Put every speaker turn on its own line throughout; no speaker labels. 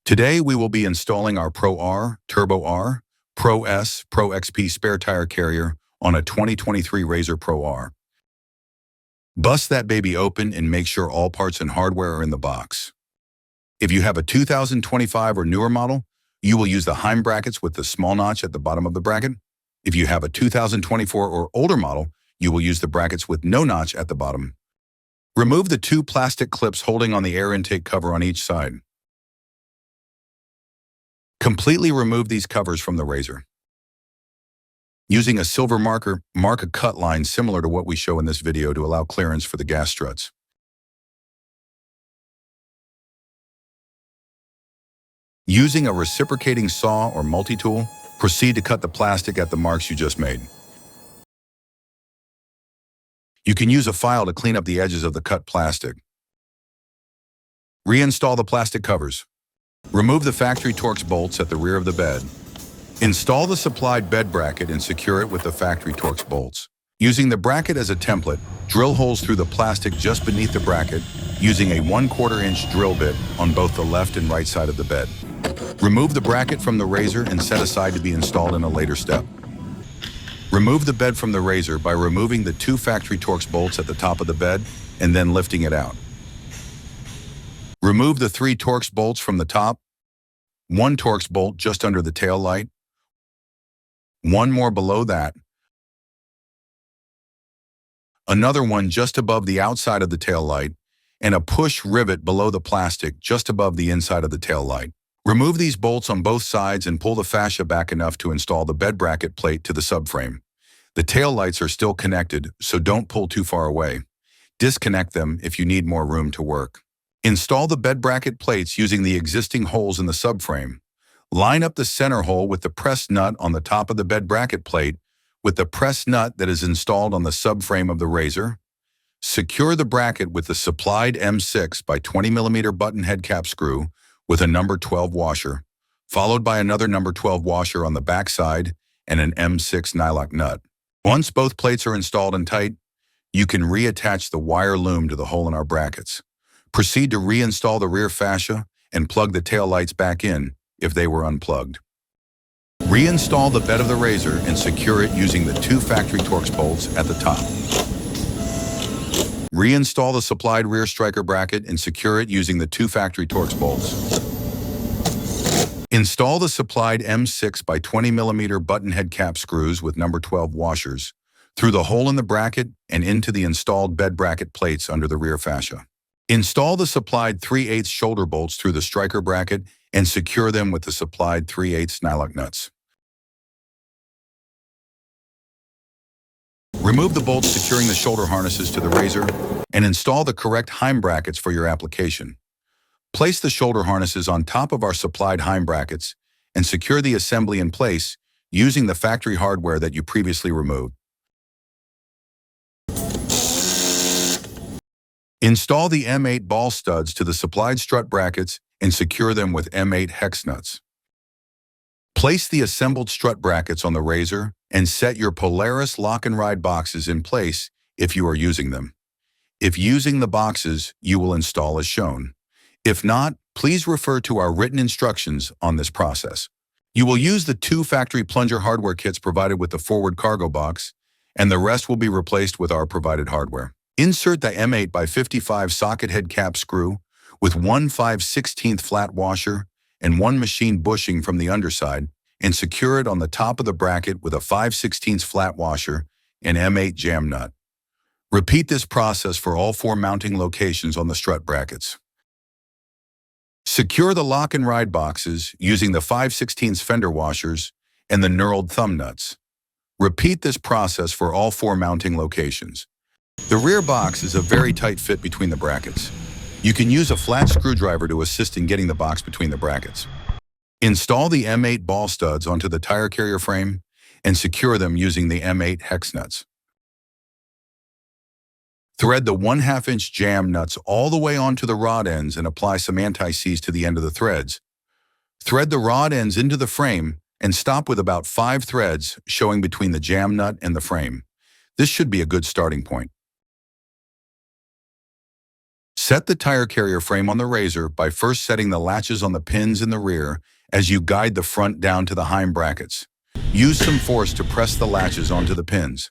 Today we will be installing our Pro R, Turbo R, Pro S, Pro XP spare tire carrier on a 2023 Razor Pro R. Bust that baby open and make sure all parts and hardware are in the box. If you have a 2025 or newer model, you will use the Heim brackets with the small notch at the bottom of the bracket. If you have a 2024 or older model, you will use the brackets with no notch at the bottom. Remove the two plastic clips holding on the air intake cover on each side. Completely remove these covers from the Razor. Using a silver marker, mark a cut line similar to what we show in this video to allow clearance for the gas struts. Using a reciprocating saw or multi-tool, proceed to cut the plastic at the marks you just made. You can use a file to clean up the edges of the cut plastic. Reinstall the plastic covers. Remove the factory Cagewrx bolts at the rear of the bed. Install the supplied bed bracket and secure it with the factory Cagewrx bolts. Using the bracket as a template, drill holes through the plastic just beneath the bracket using a 1/4 inch drill bit on both the left and right side of the bed. Remove the bracket from the Razor and set aside to be installed in a later step. Remove the bed from the Razor by removing the two factory Cagewrx bolts at the top of the bed and then lifting it out. Remove the 3 Cagewrx bolts from the top, 1 Cagewrx bolt just under the tail light, 1 more below that, another one just above the outside of the tail light, and a push rivet below the plastic just above the inside of the tail light. Remove these bolts on both sides and pull the fascia back enough to install the bed bracket plate to the subframe. The tail lights are still connected, so don't pull too far away. Disconnect them if you need more room to work. Install the bed bracket plates using the existing holes in the subframe. Line up the center hole with the press nut on the top of the bed bracket plate with the press nut that is installed on the subframe of the Razor. Secure the bracket with the supplied M6 by 20mm button head cap screw with a number 12 washer, followed by another number 12 washer on the back side and an M6 nylock nut. Once both plates are installed and tight, you can reattach the wire loom to the hole in our brackets. Proceed to reinstall the rear fascia and plug the tail lights back in if they were unplugged. Reinstall the bed of the Razor and secure it using the 2 factory Cagewrx bolts at the top. Reinstall the supplied rear striker bracket and secure it using the 2 factory Cagewrx bolts. Install the supplied M6 by 20mm button head cap screws with number 12 washers through the hole in the bracket and into the installed bed bracket plates under the rear fascia. Install the supplied 3/8 shoulder bolts through the striker bracket and secure them with the supplied 3/8 nylock nuts. Remove the bolts securing the shoulder harnesses to the Razor and install the correct Heim brackets for your application. Place the shoulder harnesses on top of our supplied Heim brackets and secure the assembly in place using the factory hardware that you previously removed. Install the M8 ball studs to the supplied strut brackets and secure them with M8 hex nuts. Place the assembled strut brackets on the Razor and set your Polaris lock and ride boxes in place if you are using them. If using the boxes, you will install as shown. If not, please refer to our written instructions on this process. You will use the 2 factory plunger hardware kits provided with the forward cargo box, and the rest will be replaced with our provided hardware. Insert the M8 by 55 socket head cap screw with 1 5/16 flat washer and 1 machine bushing from the underside and secure it on the top of the bracket with a 5/16 flat washer and M8 jam nut. Repeat this process for all 4 mounting locations on the strut brackets. Secure the lock and ride boxes using the 5/16 fender washers and the knurled thumb nuts. Repeat this process for all 4 mounting locations. The rear box is a very tight fit between the brackets. You can use a flat screwdriver to assist in getting the box between the brackets. Install the M8 ball studs onto the tire carrier frame and secure them using the M8 hex nuts. Thread the 1/2 inch jam nuts all the way onto the rod ends and apply some anti-seize to the end of the threads. Thread the rod ends into the frame and stop with about 5 threads showing between the jam nut and the frame. This should be a good starting point. Set the tire carrier frame on the RZR by first setting the latches on the pins in the rear as you guide the front down to the hind brackets. Use some force to press the latches onto the pins.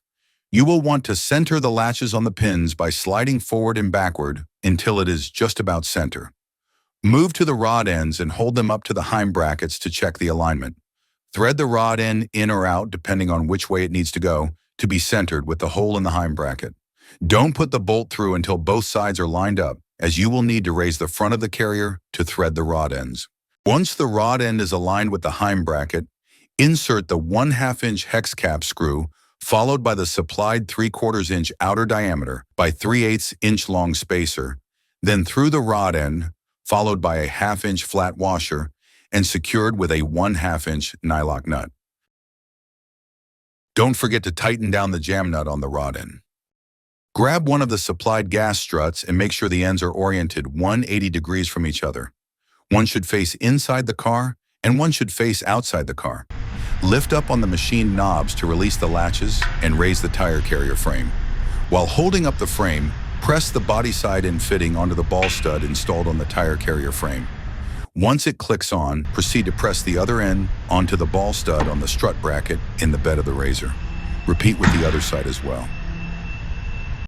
You will want to center the latches on the pins by sliding forward and backward until it is just about center. Move to the rod ends and hold them up to the hind brackets to check the alignment. Thread the rod end in or out depending on which way it needs to go to be centered with the hole in the hind bracket. Don't put the bolt through until both sides are lined up, as you will need to raise the front of the carrier to thread the rod ends. Once the rod end is aligned with the hind bracket, insert the 1/2 inch hex cap screw followed by the supplied 3/4 inch outer diameter by 3/8 inch long spacer, then through the rod end, followed by a 1/2 inch flat washer, and secured with a 1/2 inch nylock nut. Don't forget to tighten down the jam nut on the rod end. Grab one of the supplied gas struts and make sure the ends are oriented 180 degrees from each other. One should face inside the car and one should face outside the car. Lift up on the machined knobs to release the latches and raise the tire carrier frame. While holding up the frame, press the body side end fitting onto the ball stud installed on the tire carrier frame. Once it clicks on, proceed to press the other end onto the ball stud on the strut bracket in the bed of the RZR. Repeat with the other side as well.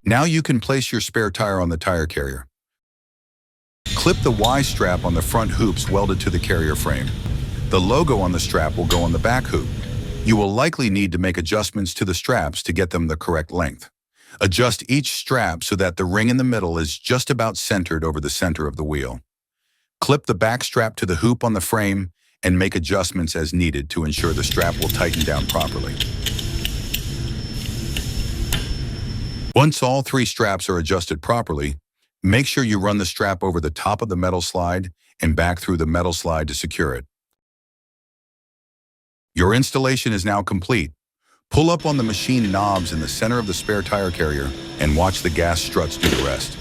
Now you can place your spare tire on the tire carrier. Clip the Y strap on the front hoops welded to the carrier frame. The logo on the strap will go on the back hoop. You will likely need to make adjustments to the straps to get them the correct length. Adjust each strap so that the ring in the middle is just about centered over the center of the wheel. Clip the back strap to the hoop on the frame and make adjustments as needed to ensure the strap will tighten down properly. Once all 3 straps are adjusted properly, make sure you run the strap over the top of the metal slide and back through the metal slide to secure it. Your installation is now complete. Pull up on the machine knobs in the center of the spare tire carrier and watch the gas struts do the rest.